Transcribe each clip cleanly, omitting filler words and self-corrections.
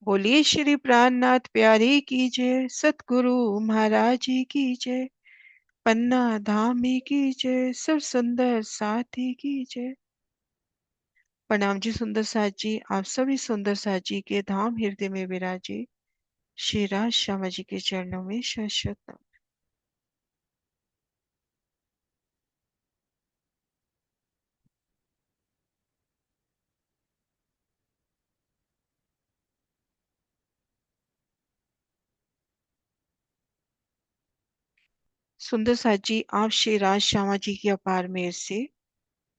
बोलिए श्री प्राणनाथ प्यारे की जय, सतगुरु महाराज जी की जय, पन्ना धामी की जय, सब सुंदर साथी की जय। प्रणाम जी सुंदर साथ जी, आप सभी सुंदर साथ जी के धाम हृदय में विराजे श्री राज श्यामा जी के चरणों में शाश्वत नमन। सुंदर साथ जी, आप श्री राज श्यामा जी की अपार मेहर से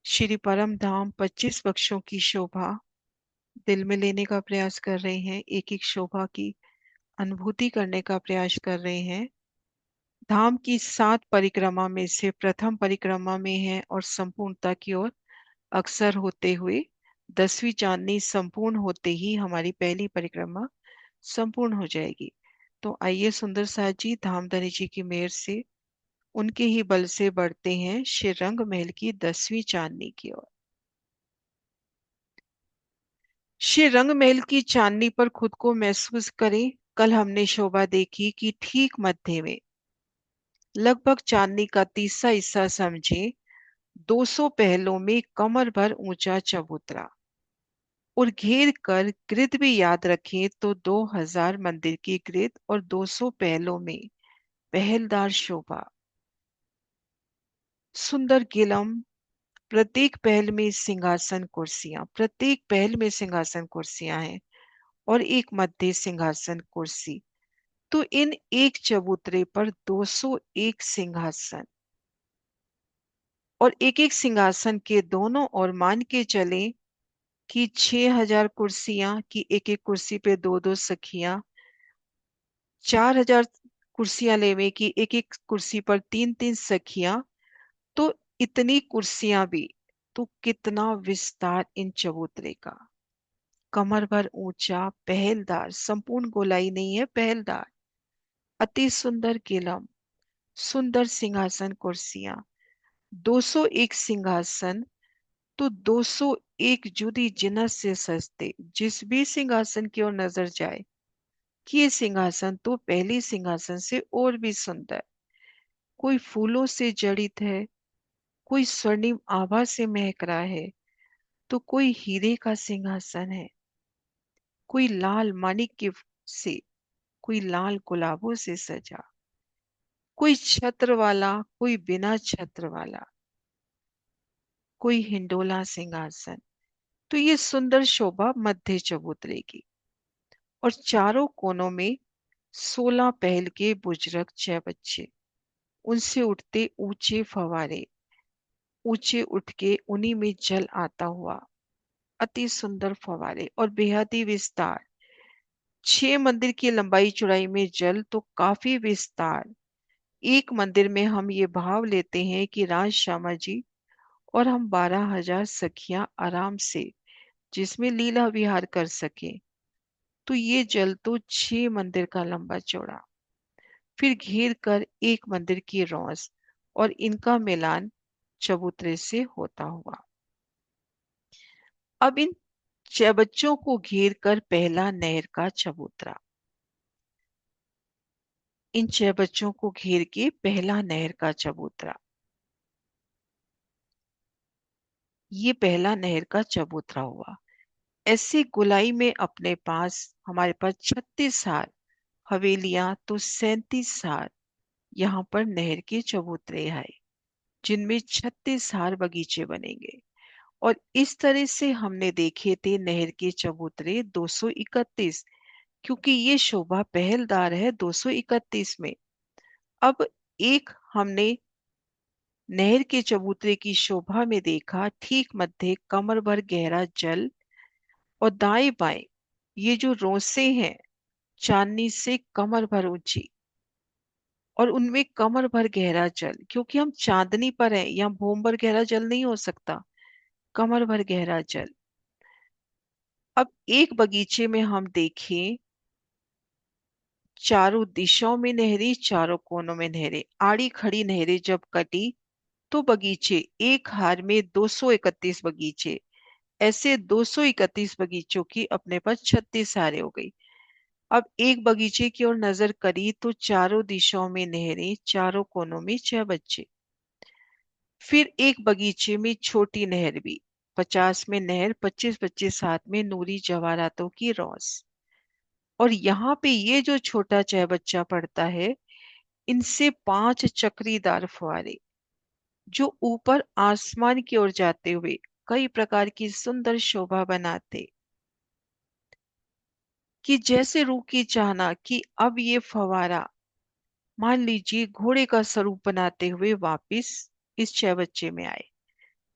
श्री परम धाम 25 वक्षों की शोभा दिल में लेने का प्रयास कर रहे हैं, एक एक शोभा की अनुभूति करने का प्रयास कर रहे हैं। धाम की 7 परिक्रमा में से प्रथम परिक्रमा में है और संपूर्णता की ओर अग्रसर होते हुए 10वीं चांदनी संपूर्ण होते ही हमारी पहली परिक्रमा संपूर्ण हो जाएगी। तो आइए सुंदर साथ जी धामधनी जी की मेहर से उनके ही बल से बढ़ते हैं श्री रंग महल की 10वीं चांदनी की ओर। श्री रंग महल की चांदनी पर खुद को महसूस करें। कल हमने शोभा देखी कि ठीक मध्य में लगभग चांदनी का तीसरा हिस्सा समझे 200 पहलों में कमर भर ऊंचा चबूतरा और घेर कर ग्रिड भी याद रखें तो 2000 मंदिर की ग्रिड और 200 पहलों में पहलदार शोभा, सुंदर गिलम, प्रत्येक पहल में सिंहासन कुर्सियां, प्रत्येक पहल में सिंहासन कुर्सियां हैं और एक मध्य सिंहासन कुर्सी। तो इन एक चबूतरे पर 201 सिंहासन और एक एक सिंहासन के दोनों ओर मान के चले कि 6000 कुर्सियां की एक एक कुर्सी पे दो दो सखियां, 4000 कुर्सियां लेवे की एक एक कुर्सी पर तीन तीन सखियां। तो इतनी कुर्सियां भी, तो कितना विस्तार इन चबूतरे का, कमर भर ऊंचा पहलदार, संपूर्ण गोलाई नहीं है, पहलदार, अति सुंदर किलम, सुंदर सिंहासन कुर्सियां, 201 सिंहासन। तो 201 जुदी जिनस से सजते, जिस भी सिंहासन की ओर नजर जाए कि ये सिंहासन तो पहले सिंहासन से और भी सुंदर, कोई फूलों से जड़ित है, कोई स्वर्णिम आभा से महक रहा है, तो कोई हीरे का सिंहासन है, कोई लाल माणिक्य से, कोई लाल गुलाबों से सजा, कोई छत्र वाला, कोई बिना छत्र वाला, कोई हिंडोला सिंहासन। तो ये सुंदर शोभा मध्य चबूतरे की और चारों कोनों में 16 पहल के बुजुर्ग 6 बच्चे, उनसे उठते ऊंचे फवारे, ऊंचे उठ के उन्हीं में जल आता हुआ, अति सुंदर फवारे और बेहद ही विस्तार, 6 मंदिर की लंबाई चौड़ाई में जल तो काफी विस्तार। एक मंदिर में हम ये भाव लेते हैं कि राज श्यामा जी और हम 12,000 सखियां आराम से जिसमें लीला विहार कर सके। तो ये जल तो 6 मंदिर का लंबा चौड़ा, फिर घेर कर एक मंदिर की रौस और इनका मिलान चबूतरे से होता हुआ। अब इन 6 बच्चों को घेर कर पहला नहर का चबूतरा, इन 6 बच्चों को घेर के पहला नहर का चबूतरा, ये पहला नहर का चबूतरा हुआ। ऐसे गोलाई में अपने पास हमारे पास 36 हार हवेलियां, तो 37 हार यहाँ पर नहर के चबूतरे आए, जिनमें 36 हार बगीचे बनेंगे। और इस तरह से हमने देखे थे नहर के चबूतरे 231, क्योंकि ये शोभा पहलदार है 231 में। अब एक हमने नहर के चबूतरे की शोभा में देखा ठीक मध्य कमर भर गहरा जल और दाएं बाएं ये जो रोसे हैं चांदनी से कमर भर ऊंची और उनमें कमर भर गहरा जल, क्योंकि हम चांदनी पर हैं, यहाँ भूम भर गहरा जल नहीं हो सकता, कमर भर गहरा जल। अब एक बगीचे में हम देखें चारों दिशाओं में नहरें, चारों कोनों में नहरें, आड़ी खड़ी नहरें जब कटी तो बगीचे, एक हार में 231 बगीचे, ऐसे 231 बगीचों की अपने पास 36 हारें हो गई। अब एक बगीचे की ओर नजर करी तो चारों दिशाओं में नहरें, चारों कोनों में 6 बच्चे। फिर एक बगीचे में छोटी नहर भी, 50 में नहर, 25-25 हाथ में नूरी जवाहरातों की रौस। और यहाँ पे ये जो छोटा 6 बच्चा पड़ता है, इनसे 5 चक्रीदार फुहारे जो ऊपर आसमान की ओर जाते हुए कई प्रकार की सुंदर शोभा बनाते, कि जैसे रूह की चाहना कि अब ये फवारा मान लीजिए घोड़े का स्वरूप बनाते हुए वापिस इस 6 बच्चे में आए।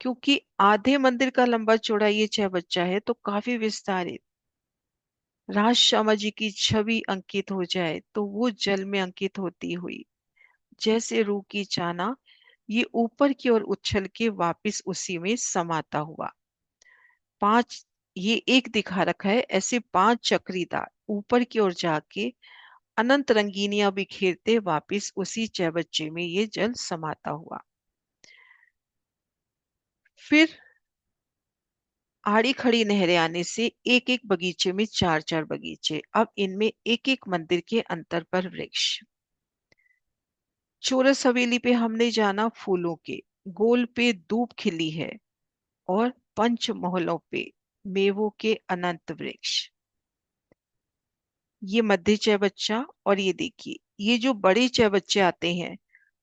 क्योंकि आधे मंदिर का लंबा चौड़ा ये 6 बच्चा है तो काफी विस्तारित। राज श्यामा जी की छवि अंकित हो जाए तो वो जल में अंकित होती हुई जैसे रूह की चाहना ये ऊपर की ओर उछल के वापिस उसी में समाता हुआ। पांच, ये एक दिखा रखा है, ऐसे 5 चक्रीदार ऊपर की ओर जाके अनंत रंगीनियां बिखेरते वापिस उसी 6 बच्चे में ये जल समाता हुआ। फिर आड़ी खड़ी नहरें आने से एक एक बगीचे में 4-4 बगीचे, अब इनमें एक एक मंदिर के अंतर पर वृक्ष। चौरस हवेली पे हमने जाना फूलों के, गोल पे दूब खिली है, और पंच महलों पे मेवों के अनंत वृक्ष। ये मध्य 6 बच्चा, और ये देखिए ये जो बड़े 6 बच्चे आते हैं,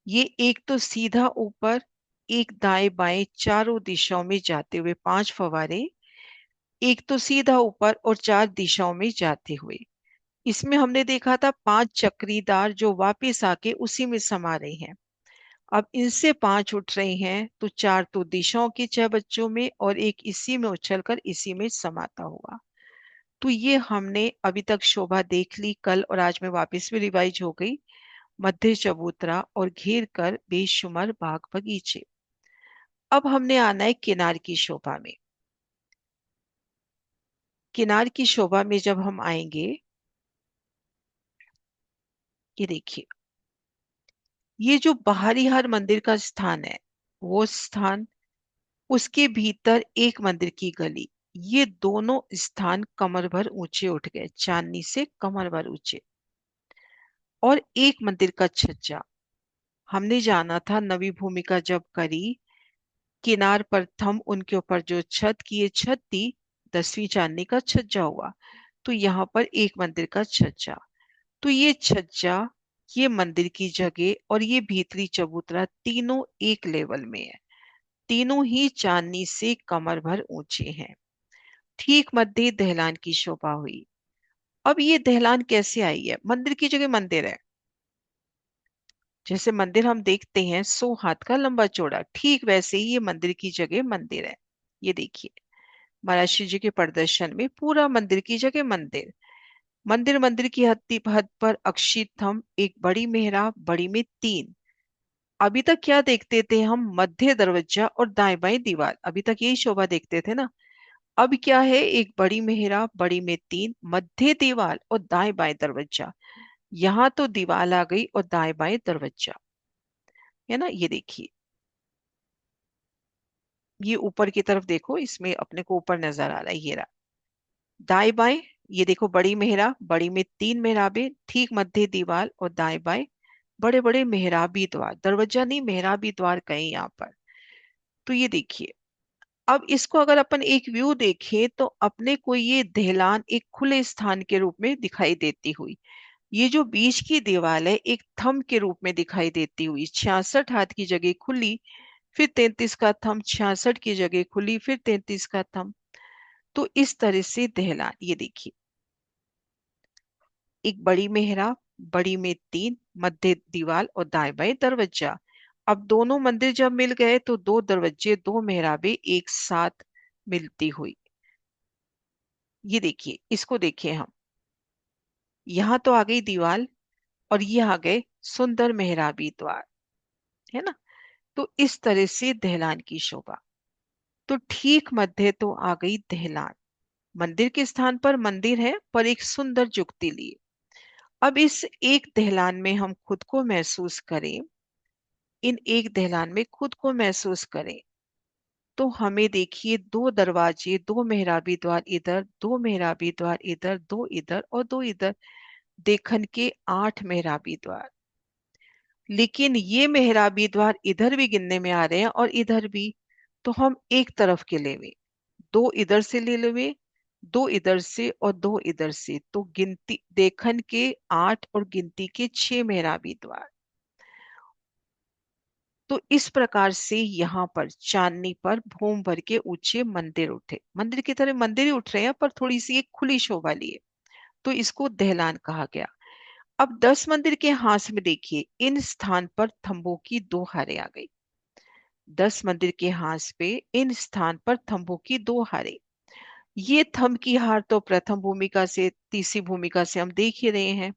ये एक तो सीधा ऊपर, एक दाएं बाएं चारों दिशाओं में जाते हुए 5 फव्वारे, एक तो सीधा ऊपर और 4 दिशाओं में जाते हुए। इसमें हमने देखा था 5 चक्रीदार जो वापिस आके उसी में समा रहे हैं। अब इनसे 5 उठ रहे हैं तो 4 तो दिशाओं के 6 बच्चों में और एक इसी में उछलकर इसी में समाता हुआ। तो ये हमने अभी तक शोभा देख ली, कल और आज में वापस भी रिवाइज हो गई। मध्य चबूतरा और घेर कर बेशुमार बाग बगीचे। अब हमने आना है किनार की शोभा में। किनार की शोभा में जब हम आएंगे, ये देखिए ये जो बाहरी हर मंदिर का स्थान है, वो स्थान, उसके भीतर एक मंदिर की गली, ये दोनों स्थान कमर भर ऊंचे उठ गए, चांदनी से कमर भर ऊंचे। और एक मंदिर का छज्जा, हमने जाना था नवी भूमिका जब करी, किनार पर थम उनके ऊपर जो छत की ये छत थी, 10वीं चांदनी का छज्जा हुआ। तो यहाँ पर एक मंदिर का छज्जा, तो ये छज्जा, ये मंदिर की जगह और ये भीतरी चबूतरा तीनों एक लेवल में है, तीनों ही चांदनी से कमर भर ऊंचे हैं। ठीक मध्य दहलान की शोभा हुई। अब ये दहलान कैसे आई है? मंदिर की जगह मंदिर है। जैसे मंदिर हम देखते हैं 100 हाथ का लंबा चौड़ा, ठीक वैसे ही ये मंदिर की जगह मंदिर है। ये देखिए महाराज श्री जी के प्रदर्शन में पूरा मंदिर की जगह मंदिर। मंदिर मंदिर की हद पर अक्षित थम, एक बड़ी मेहराब, बड़ी में 3। अभी तक क्या देखते थे हम? मध्य दरवाजा और दाएं बाएं दीवार, अभी तक यही शोभा देखते थे ना। अब क्या है? एक बड़ी मेहराब, बड़ी में 3, मध्य दीवार और दाएं बाएं दरवाजा। यहाँ तो दीवार आ गई और दाएं बाएं दरवाजा, है ना। ये देखिए ये ऊपर की तरफ देखो, इसमें अपने को ऊपर नजर आ रहा है, ये रहा दाएं बाएं। ये देखो बड़ी मेहराब, बड़ी में 3 मेहराबें, ठीक मध्य दीवार और दाएं बाएं बड़े बड़े मेहराबी द्वार, दरवाजा नहीं मेहराबी द्वार कहीं यहाँ पर। तो ये देखिए, अब इसको अगर अपन एक व्यू देखें तो अपने को ये दहलान एक खुले स्थान के रूप में दिखाई देती हुई, ये जो बीच की दीवार है एक थंब के रूप में दिखाई देती हुई, 66 हाथ की जगह खुली, फिर 33 का थंब, 66 की जगह खुली, फिर 33 का थंब। तो इस तरह से दहलान, ये देखिए एक बड़ी मेहराब, बड़ी में 3, मध्य दीवार और दाएं बाएं दरवाजा। अब दोनों मंदिर जब मिल गए तो 2 दरवाजे, 2 मेहराबें एक साथ मिलती हुई। ये देखिए इसको देखिए हम, यहाँ तो आ गई दीवार और ये आ गए सुंदर मेहराबी द्वार, है ना। तो इस तरह से दहलान की शोभा। तो ठीक मध्य तो आ गई दहलान, मंदिर के स्थान पर मंदिर है पर एक सुंदर जुगती लिए। अब इस एक दहलान में हम खुद को महसूस करें, इन एक दहलान में खुद को महसूस करें, तो हमें देखिए 2 दरवाजे, 2 मेहराबी द्वार इधर, 2 मेहराबी द्वार इधर, 2 इधर और 2 इधर, देखन के 8 मेहराबी द्वार। लेकिन ये मेहराबी द्वार इधर भी गिनने में आ रहे हैं और इधर भी। तो हम एक तरफ के लेवे, दो इधर से ले लेवे, दो इधर से और दो इधर से, तो गिनती देखन के 8 और गिनती के 6 मेहराबी द्वार। तो इस प्रकार से यहाँ पर चांदनी पर भूम भर के ऊंचे मंदिर उठे, मंदिर की तरह मंदिर ही उठ रहे हैं पर थोड़ी सी एक खुली शोभा लिए, तो इसको दहलान कहा गया। अब 10 मंदिर के हाथ में देखिए, इन स्थान पर थंबों की 2 हारे आ गई। 10 मंदिर के हाथ पे इन स्थान पर थंबों की 2 हारे। ये थंब की हार तो प्रथम भूमिका से तीसरी भूमिका से हम देख ही रहे हैं।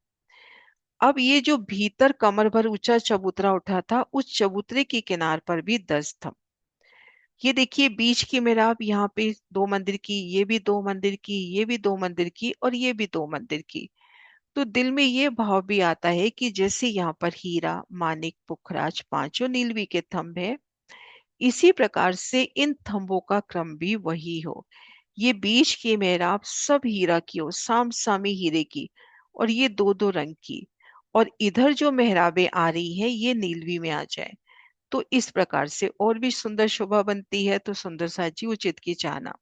अब ये जो भीतर कमर भर ऊंचा चबूतरा उठा था, उस चबूतरे की किनार पर भी 10 थंब। ये देखिए बीच की मेराब यहाँ पे 2 मंदिर की, ये भी 2 मंदिर की, ये भी 2 मंदिर की और ये भी 2 मंदिर की। तो दिल में ये भाव भी आता है कि जैसे यहाँ पर हीरा, मानिक, पुखराज पांचों नीलवी के थंब है, इसी प्रकार से इन थंबों का क्रम भी वही हो। ये बीच की मेहराब सब हीरा की हो, साम सामी हीरे की, और ये दो दो रंग की। और इधर जो मेहराबें आ रही हैं ये नीलवी में आ जाए, तो इस प्रकार से और भी सुंदर शोभा बनती है। तो सुंदर साजी उचित की चाहना।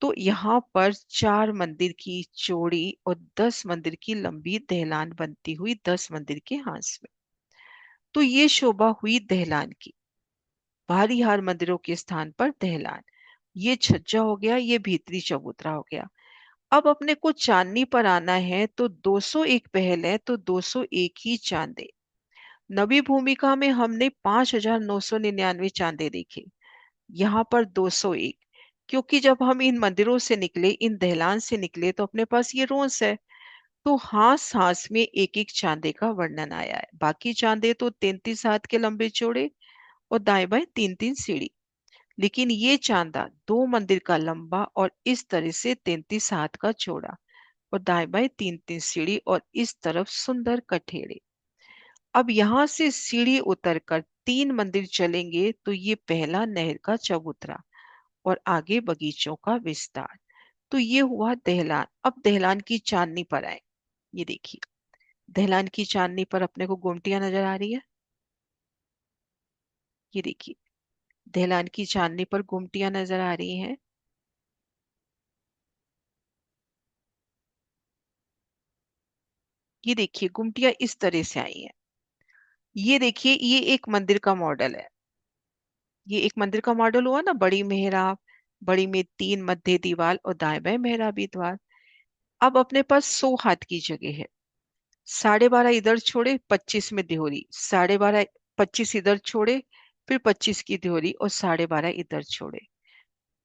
तो यहाँ पर 4 मंदिर की चौड़ी और 10 मंदिर की लंबी दहलान बनती हुई 10 मंदिर के हाथ में। तो ये शोभा हुई दहलान की। बाहरी हार मंदिरों के स्थान पर दहलान, ये छज्जा हो गया, ये भीतरी चबूतरा हो गया। अब अपने को चांदनी पर आना है, तो 201 पहल है तो 201 ही चांदे। नवी भूमिका में हमने 5,999 चांदे देखे, यहाँ पर 201। क्योंकि जब हम इन मंदिरों से निकले, इन दहलान से निकले, तो अपने पास ये रोंस है, तो हाथ हाथ में एक एक चांदे का वर्णन आया है। बाकी चांदे तो 33 हाथ के लंबे चौड़े और दाएं बाएं 3-3 सीढ़ी। लेकिन ये चांदा 2 मंदिर का लंबा और इस तरह से 33 हाथ का चौड़ा, और दाएं बाएं 3-3 सीढ़ी, और इस तरफ सुंदर कठेड़े। अब यहाँ से सीढ़ी उतरकर 3 मंदिर चलेंगे तो ये पहला नहर का चबूतरा और आगे बगीचों का विस्तार। तो ये हुआ दहलान। अब दहलान की चांदनी पर आए। ये देखिए, दहलान की चांदनी पर अपने को गुमटियां नजर आ रही है। ये देखिए, दहलान की चांदनी पर गुमटियां नजर आ रही हैं। ये देखिए गुमटियां इस तरह से आई हैं। ये देखिए, ये एक मंदिर का मॉडल है। ये एक मंदिर का मॉडल हुआ ना, बड़ी मेहराब, बड़ी में 3 मध्य दीवार और दाएं बाएं मेहराबी द्वार। अब अपने पास 100 हाथ की जगह है। 12.5 इधर छोड़े, 25 में दिहोरी, 12.5, 25 इधर छोड़े, फिर 25 की दिहोरी और 12.5 इधर छोड़े।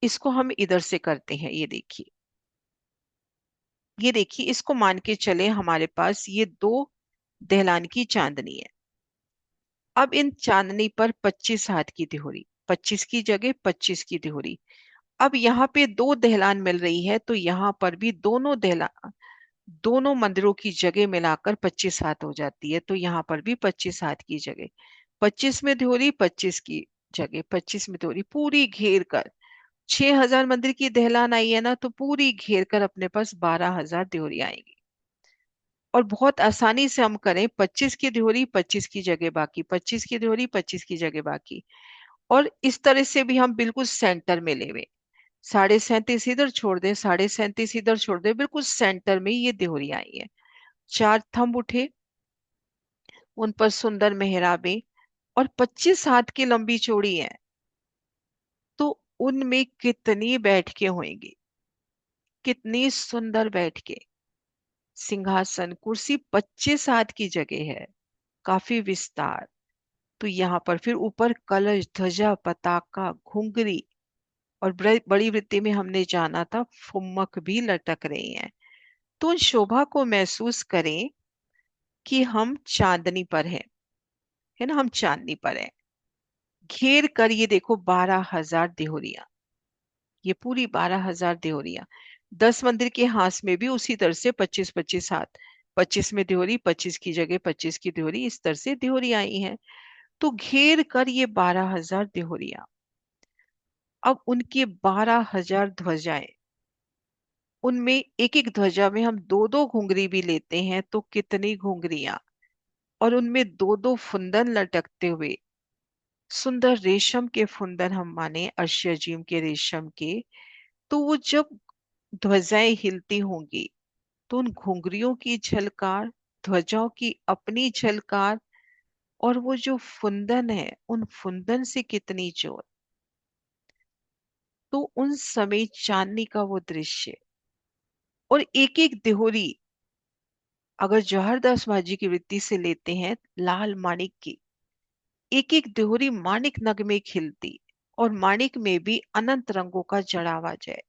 इसको हम इधर से करते हैं। ये देखिए, ये देखिए, इसको मान के चले हमारे पास ये 2 दहलान की चांदनी है। अब इन चांदनी पर 25 हाथ की दिहोरी, 25 की जगह 25 की दिहोरी। अब यहाँ पे 2 दहलान मिल रही है, तो यहाँ पर भी दोनों दहलान, दोनों मंदिरों की जगह मिलाकर 25 हाथ हो जाती है। तो यहाँ पर भी 25 हाथ की जगह, 25 में दिहोरी, 25 की जगह 25 में दिहोरी, पूरी घेर कर 6,000 मंदिर की दहलान आई है ना, तो पूरी घेर कर अपने पास 12,000 दिहोरी आएंगी। और बहुत आसानी से हम करें, 25 की दिहोरी 25 की जगह बाकी, 25 की दिहोरी 25 की जगह बाकी। और इस तरह से भी हम बिल्कुल सेंटर में लेवे, 37.5 इधर छोड़ दे, 37.5 इधर छोड़ दे, बिल्कुल सेंटर में ये दिहोरी आई है। 4 थंब उठे, उन पर सुंदर मेहराबें, और 25 हाथ की लंबी चौड़ी है। तो उनमें कितनी बैठकें होंगी, कितनी सुंदर बैठकें। सिंहासन कुर्सी 25 हाथ की जगह है, काफी विस्तार। तो यहाँ पर फिर ऊपर कलश, ध्वजा, पताका, घुंघरी, और बड़ी वृत्ति में हमने जाना था फुम्मक भी लटक रही हैं। तो उन शोभा को महसूस करें कि हम चांदनी पर हैं, है ना, हम चांदनी पर हैं। घेर कर ये देखो 12,000 देहोरियां, ये पूरी 12,000 देहोरियां। 10 मंदिर के हाथ में भी उसी तरह से 25-25 हाथ, 25 में देहोरी, 25 की जगह 25 की देहोरी, इस तरह से देहोरी आई हैं। तो घेर कर ये 12,000 देहोरियां। अब उनकी 12,000 ध्वजाएं, उनमें एक एक ध्वजा में हम दो दो घुंघरी भी लेते हैं तो कितनी घुंघरियां, और उनमें दो दो फुंदन लटकते हुए, सुंदर रेशम के फुंदन हम माने अर्शियाजीम के रेशम के, तो वो जब ध्वजाएं हिलती होंगी तो उन घुंघरियों की झलकार, ध्वजाओं की अपनी झलकार, और वो जो फुंदन है उन फुंदन से कितनी जोर। तो उन समय चांदनी का वो दृश्य, और एक एक दिहोरी अगर जौहरदास माझी की वृत्ति से लेते हैं लाल माणिक की, एक एक दिहोरी माणिक नग में खिलती, और माणिक में भी अनंत रंगों का जड़ावा जाए,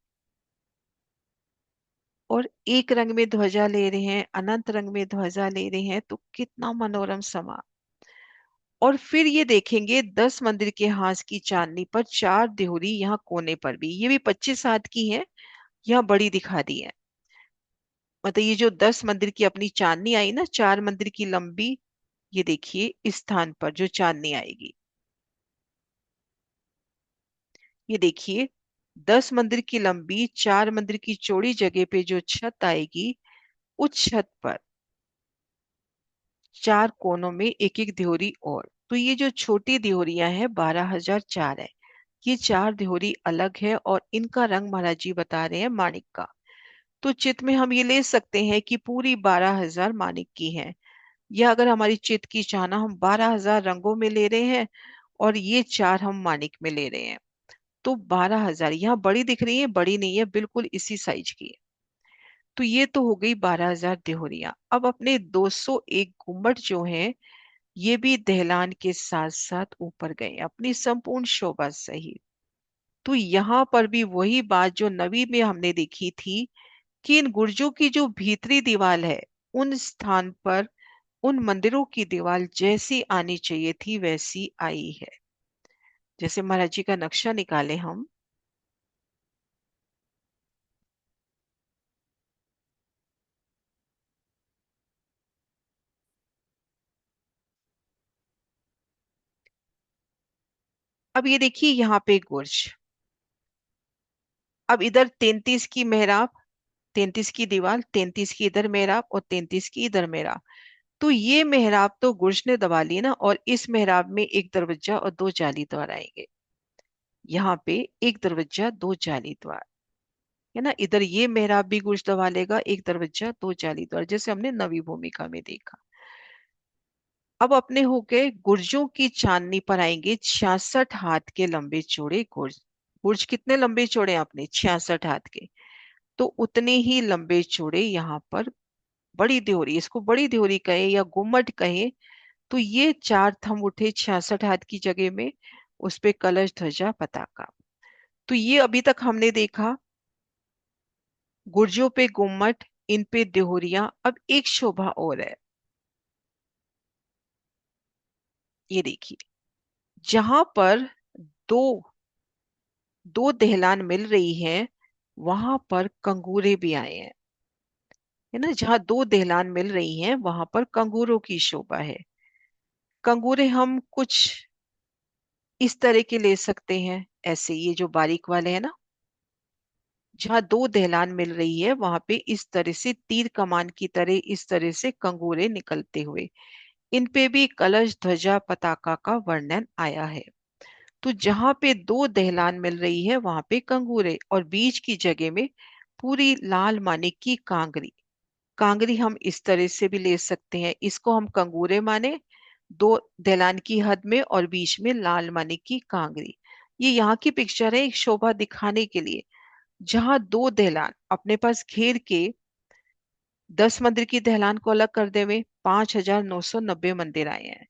और एक रंग में ध्वजा ले रहे हैं, अनंत रंग में ध्वजा ले रहे हैं, तो कितना मनोरम समा। और फिर ये देखेंगे 10 मंदिर के हाथ की चांदनी पर चार दिहोरी यहाँ कोने पर भी, ये भी 25 हाथ की है, यहाँ बड़ी दिखा दी है। मतलब ये जो 10 मंदिर की अपनी चांदनी आई ना, 4 मंदिर की लंबी, ये देखिए इस स्थान पर जो चांदनी आएगी, ये देखिए 10 मंदिर की लंबी 4 मंदिर की चौड़ी जगह पे जो छत आएगी, उस छत पर चार कोनों में एक एक दिहोरी, और तो ये जो छोटी दिहोरियां हैं 12,004 है। ये चार दिहोरी अलग है और इनका रंग महाराज जी बता रहे हैं माणिक का। तो चित में हम ये ले सकते हैं कि पूरी 12,000 माणिक की है, या अगर हमारी चित की चाहना हम 12,000 रंगों में ले रहे हैं और ये चार हम माणिक में ले रहे हैं, तो 12,000 यहाँ बड़ी दिख रही है, बड़ी नहीं है, बिल्कुल इसी साइज की है। तो ये तो हो गई 12,000 देहोरियां। अब अपने 201 गुम्मट जो हैं, ये भी दहलान के साथ साथ ऊपर गए अपनी संपूर्ण शोभा सहित। तो यहाँ पर भी वही बात जो नवी में हमने देखी थी, कि इन गुर्जों की जो भीतरी दीवार है, उन स्थान पर उन मंदिरों की दीवार जैसी आनी चाहिए थी वैसी आई है। जैसे महाराज जी का नक्शा निकाले हम, अब ये देखिए यहाँ पे गुर्ज, अब इधर 33 की मेहराब, 33 की दीवार, 33 की इधर मेहराब और 33 की इधर मेहराब। तो ये मेहराब तो गुर्ज ने दबा ली ना, और इस मेहराब में एक दरवाजा और दो जाली द्वार आएंगे। यहाँ पे एक दरवाजा दो जाली द्वार है ना, इधर ये मेहराब भी गुर्ज दबा लेगा, एक दरवाजा दो जाली द्वार, जैसे हमने नवी भूमिका में देखा। अब अपने हो गए गुर्जों की चांदनी पर आएंगे 66 हाथ के लंबे चौड़े गुर्ज। गुर्ज कितने लंबे चौड़े हैं अपने? 66 हाथ के। तो उतने ही लंबे चौड़े यहाँ पर बड़ी देहोरी, इसको बड़ी देहोरी कहे या गुम्मट कहे, तो ये चार थंब उठे 66 हाथ की जगह में, उस पे कलश ध्वजा पताका। तो ये अभी तक हमने देखा गुर्जों पे गुम्मट, इन पे देहोरियां। अब एक शोभा और है, ये देखिए, जहां पर दो दो दहलान मिल रही है, वहां पर कंगूरे भी आए हैं, है ना। जहां दो दहलान मिल रही हैं वहां पर कंगूरों की शोभा है। कंगूरे हम कुछ इस तरह के ले सकते हैं, ऐसे ये जो बारीक वाले हैं ना, जहां दो दहलान मिल रही है वहां पे इस तरह से तीर कमान की तरह इस तरह से कंगूरे निकलते हुए, इन पे भी कलश ध्वजा पताका का वर्णन आया है। तो जहां पे दो दहलान मिल रही है वहां पे कंगूरे, और बीच की जगह में पूरी लाल मानिक की कांगरी। कांगरी हम इस तरह से भी ले सकते हैं, इसको हम कंगूरे माने, दो दहलान की हद में और बीच में लाल मानिक की कांगरी। ये यहाँ की पिक्चर है एक शोभा दिखाने के लिए। जहां दो दहलान अपने पास घेर के 10 मंदिर की दहलान को अलग कर देवे, 5,990 मंदिर आए हैं,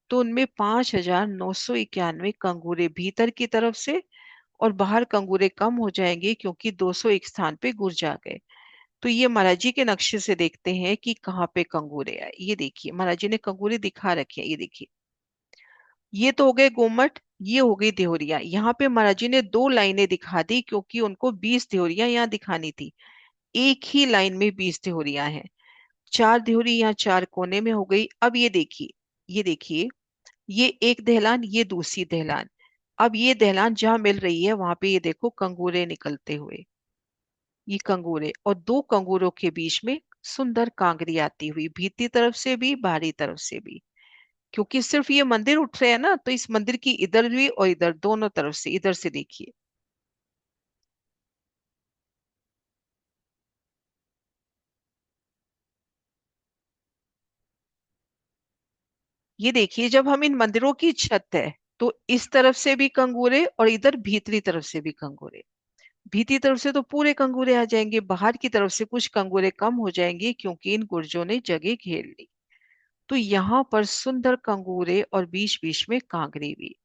तो उनमें 5,991 कंगूरे भीतर की तरफ से, और बाहर कंगूरे कम हो जाएंगे क्योंकि 201 स्थान पे गुर्ज आ गए। तो ये महाराज जी के नक्शे से देखते हैं कि कहाँ पे कंगूरे आए। ये देखिए महाराज जी ने कंगूरे दिखा रखे हैं, ये देखिए, ये तो हो गए गोमट, ये हो गई देहोरिया। यहाँ पे महाराज जी ने दो लाइनें दिखा दी क्योंकि उनको 20 देहोरियां यहाँ दिखानी थी। एक ही लाइन में 20 देहोरियां हैं, चार देहोरी यहाँ चार कोने में हो गई। अब ये देखिए, ये देखिए, ये एक दहलान, ये दूसरी दहलान। अब ये दहलान जहां मिल रही है वहां पे ये देखो कंगूरे निकलते हुए, ये कंगूरे, और दो कंगूरों के बीच में सुंदर कांगरी आती हुई, भीतरी तरफ से भी बाहरी तरफ से भी। क्योंकि सिर्फ ये मंदिर उठ रहे हैं ना, तो इस मंदिर की इधर भी और इधर दोनों तरफ से, इधर से देखिए। ये देखिए, जब हम इन मंदिरों की छत है, तो इस तरफ से भी कंगूरे और इधर भीतरी तरफ से भी कंगूरे। भीतरी तरफ से तो पूरे कंगूरे आ जाएंगे, बाहर की तरफ से कुछ कंगूरे कम हो जाएंगे क्योंकि इन गुर्जों ने जगह घेर ली। तो यहाँ पर सुंदर कंगूरे और बीच बीच में कांगरी भी।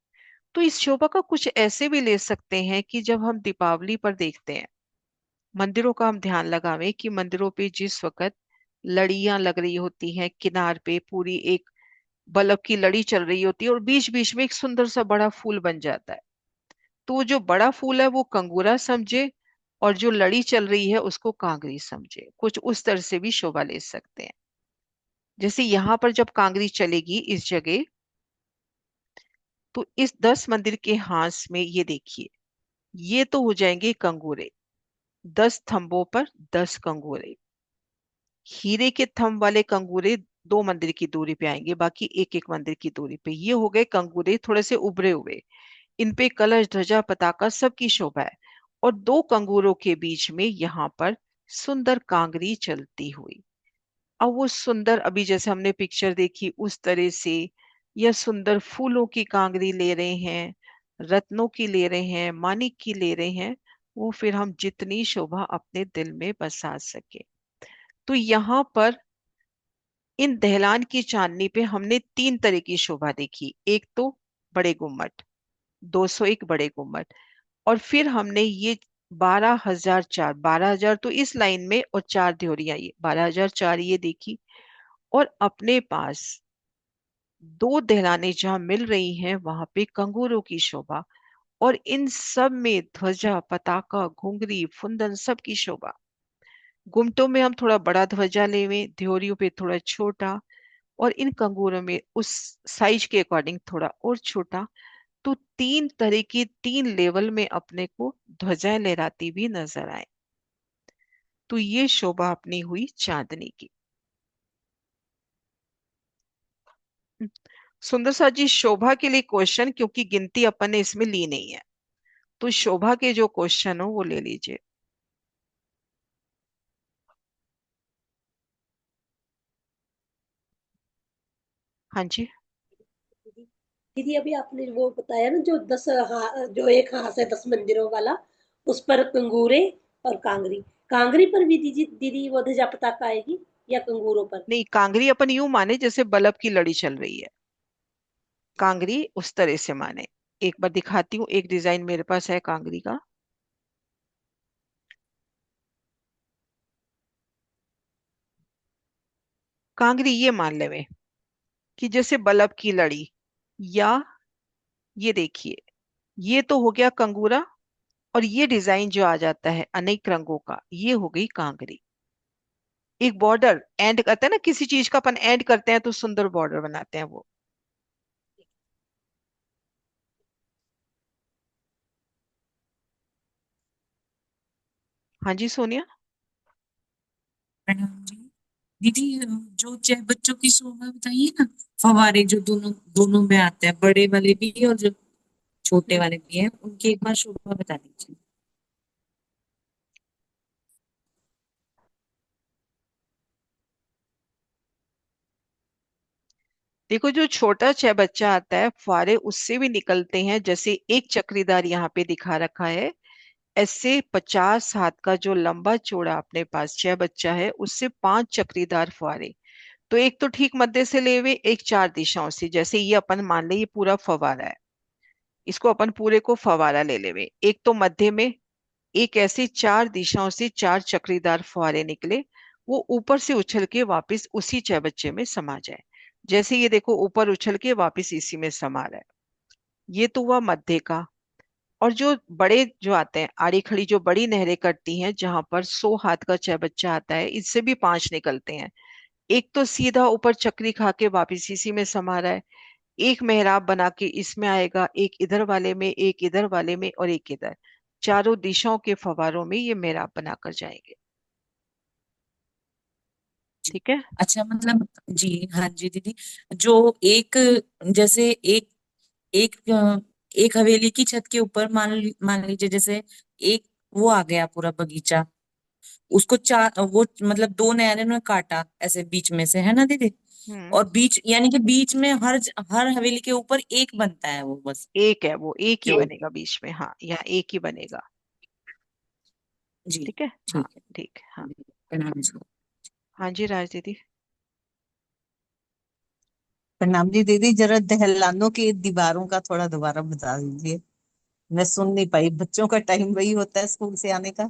तो इस शोभा का कुछ ऐसे भी ले सकते हैं कि जब हम दीपावली पर देखते हैं मंदिरों का, हम ध्यान लगावें कि मंदिरों पे जिस वक्त लड़ियां लग रही होती हैं, किनार पे पूरी एक बल्ब की लड़ी चल रही होती है और बीच बीच में एक सुंदर सा बड़ा फूल बन जाता है, तो वो जो बड़ा फूल है वो कंगूरा समझे, और जो लड़ी चल रही है उसको कांगरी समझे। कुछ उस तरह से भी शोभा ले सकते हैं। जैसे यहाँ पर जब कांगरी चलेगी इस जगह, तो इस 10 मंदिर के हाथ में ये देखिए, ये तो हो जाएंगे कंगूरे। 10 थंबों पर 10 कंगूरे। हीरे के थंब वाले कंगूरे 2 मंदिर की दूरी पे आएंगे, बाकी एक एक मंदिर की दूरी पे। ये हो गए कंगूरे थोड़े से उभरे हुए, इन पे कलश ध्वजा पताका सबकी शोभा है। और दो कंगूरों के बीच में यहाँ पर सुंदर कांगरी चलती हुई। अब वो सुंदर, अभी जैसे हमने पिक्चर देखी उस तरह से, या सुंदर फूलों की कांगरी ले रहे हैं, रत्नों की ले रहे हैं, मानिक की ले रहे हैं, वो फिर हम जितनी शोभा अपने दिल में बसा सके। तो यहाँ पर इन दहलान की चांदनी पे हमने 3 तरह की शोभा देखी। एक तो बड़े गुम्मट, 201 बड़े गुम्मट, और फिर हमने ये 12,004, 12,000 तो इस लाइन में और 4 ड्योरियां, ये 12,004 ये देखी। और अपने पास दो दहलाने जहां मिल रही हैं वहां पे कंगूरों की शोभा, और इन सब में ध्वजा पताका घुंघरी फुंदन सबकी शोभा। गुमटों में हम थोड़ा बड़ा ध्वजा लेवे, ध्योरियों पे थोड़ा छोटा, और इन कंगूरों में उस साइज के अकॉर्डिंग थोड़ा और छोटा। तो 3 तरह की 3 लेवल में अपने को ध्वजाएं लहराती भी नजर आए। तो ये शोभा अपनी हुई चांदनी की। सुंदर सा जी, शोभा के लिए क्वेश्चन, क्योंकि गिनती अपन ने इसमें ली नहीं है, तो शोभा के जो क्वेश्चन हो वो ले लीजिए। हाँ जी। दीदी दीदी, अभी आपने वो बताया ना, जो जो एक हाथ है 10 मंदिरों वाला, उस पर कंगूरे और कांगरी। कांगरी पर भी दीदी दीदी वो ध्वजा पताका आएगी या कंगूरों पर? नहीं, कांगरी अपन यूं माने जैसे बल्ब की लड़ी चल रही है, कांगरी उस तरह से माने। एक बार दिखाती हूँ, एक डिजाइन मेरे पास है कांगरी का। कांगरी ये मान लेवे कि जैसे बल्ब की लड़ी, या ये देखिए, ये तो हो गया कंगूरा, और ये डिजाइन जो आ जाता है अनेक रंगों का, ये हो गई कांगरी। एक बॉर्डर एंड करते हैं ना, किसी चीज का अपन एंड करते हैं तो सुंदर बॉर्डर बनाते हैं वो। हाँ जी सोनिया। प्रणाम जी। दीदी, जो चाहे बच्चों की शोभा बताइए ना, फवारे जो दोनों दोनों में आते हैं, बड़े वाले भी और जो छोटे हम्म, वाले भी हैं, उनकी एक बार शोभा बता दीजिए। देखो, जो छोटा छह बच्चा आता है फुहारे उससे भी निकलते हैं, जैसे एक चक्रीदार यहाँ पे दिखा रखा है। ऐसे 50 हाथ का जो लंबा चौड़ा अपने पास छह बच्चा है, उससे 5 चक्रीदार फुहारे। तो एक तो ठीक मध्य से ले हुए, एक 4 दिशाओं से, जैसे ये अपन मान ले ये पूरा फवारा है, इसको अपन पूरे को फवारा ले लेवे। एक तो मध्य में, एक ऐसे 4 दिशाओं से 4 चक्रीदार फुहारे निकले, वो ऊपर से उछल के वापस उसी चौबच्चे में समा जाए। जैसे ये देखो, ऊपर उछल के वापस इसी में समा रहा है। ये तो हुआ मध्य का। और जो बड़े जो आते हैं, आड़ी खड़ी जो बड़ी नहरें कटती हैं, जहां पर 100 हाथ का चौबच्चा आता है, इससे भी 5 निकलते हैं। एक तो सीधा ऊपर चक्री खा के वापिस इसी में समा रहा है। एक मेहराब बना के इसमें आएगा, एक इधर वाले में, एक इधर वाले में, और एक इधर। चारों दिशाओं के फव्वारों में ये मेहराब बनाकर जाएंगे। जी। ठीक है। अच्छा मतलब, जी हाँ जी दीदी, जो एक, जैसे एक एक एक हवेली की छत के ऊपर मान लीजिए, जैसे एक वो आ गया पूरा बगीचा, उसको चार वो मतलब दो नैयारों ने काटा ऐसे बीच में से, है ना दीदी? हम्म। और बीच यानी कि बीच में हर हवेली के ऊपर एक बनता है वो बस। एक है वो, एक ही जो बनेगा बीच में, हाँ, यहाँ एक ही बनेगा। जी ठीक है, हाँ। ठीक है। ठीक है, हाँ। प्रणाम जी। हाँ जी राज दीदी। प्रणाम जी दीदी, जरा दहलानों की दीवारों का थोड़ा दोबारा बता दीजिए। मैं सुन नहीं पाई, बच्चों का टाइम वही होता है स्कूल से आने का,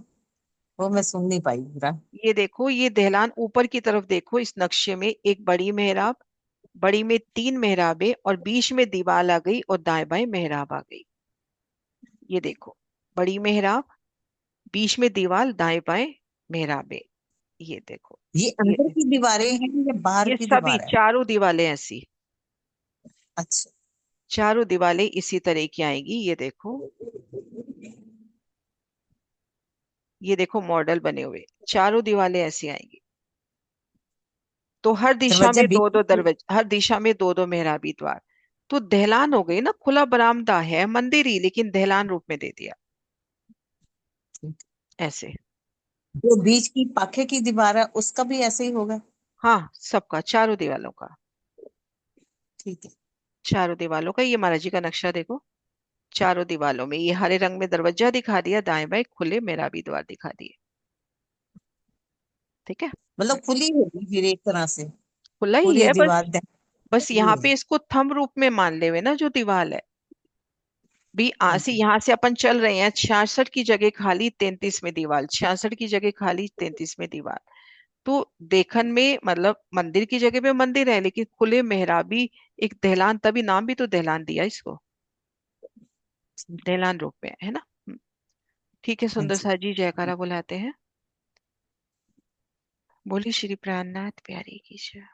वो मैं सुन नहीं पाई पूरा। ये देखो, ये दहलान ऊपर की तरफ देखो, इस नक्शे में एक बड़ी मेहराब, बड़ी में तीन मेहराबें और बीच में दीवार आ गई और दाएं बाएं मेहराब आ गई। ये देखो, बड़ी मेहराब, बीच में दीवार, दाएं बाएं मेहराबें। ये देखो, ये ये अंदर की दीवारें हैं या बाहर ये की सभी दीवार है? चारों दीवारें ऐसी, अच्छा। चारों दीवारें इसी तरह की आएंगी। ये देखो, ये देखो मॉडल बने हुए, चारों दीवारें ऐसी आएंगी। तो हर दिशा दरवाजा में दो दो बीच। दरवाजे, हर दिशा में दो दो मेहराबी द्वार। तो दहलान हो गई ना, खुला बरामदा है मंदिर ही, लेकिन दहलान रूप में दे दिया ऐसे। जो बीच की पाखे की दीवार है उसका भी ऐसे ही होगा? हाँ, सबका, चारों दीवालों का, ठीक है। चारों दीवालों का। ये महाराज जी का नक्शा देखो, चारों दीवालों में ये हरे रंग में दरवाजा दिखा दिया, दाएं बाएं खुले मेहराबी द्वार दिखा दिए। ठीक है। मतलब खुली होगी फिर एक तरह से, खुला ही पूरी है बस। दीवार बस खुली यहाँ है। पे इसको थंब रूप में मान ले हुए ना, जो दीवार है भी, हाँ आसी जी। यहाँ से अपन चल रहे हैं, 66 की जगह खाली 33 में दीवार, 66 की जगह खाली 33 में दीवार। तो देखन में मतलब मंदिर की जगह पे मंदिर है, लेकिन खुले मेहराबी, एक दहलान, तभी नाम भी तो दहलान दिया इसको, ठीक। दहलान रूप में, है ना। ठीक है, हाँ सुंदर जी। सा जी जयकारा बुलाते हैं। बोली श्री प्राणनाथ प्यारी की जय।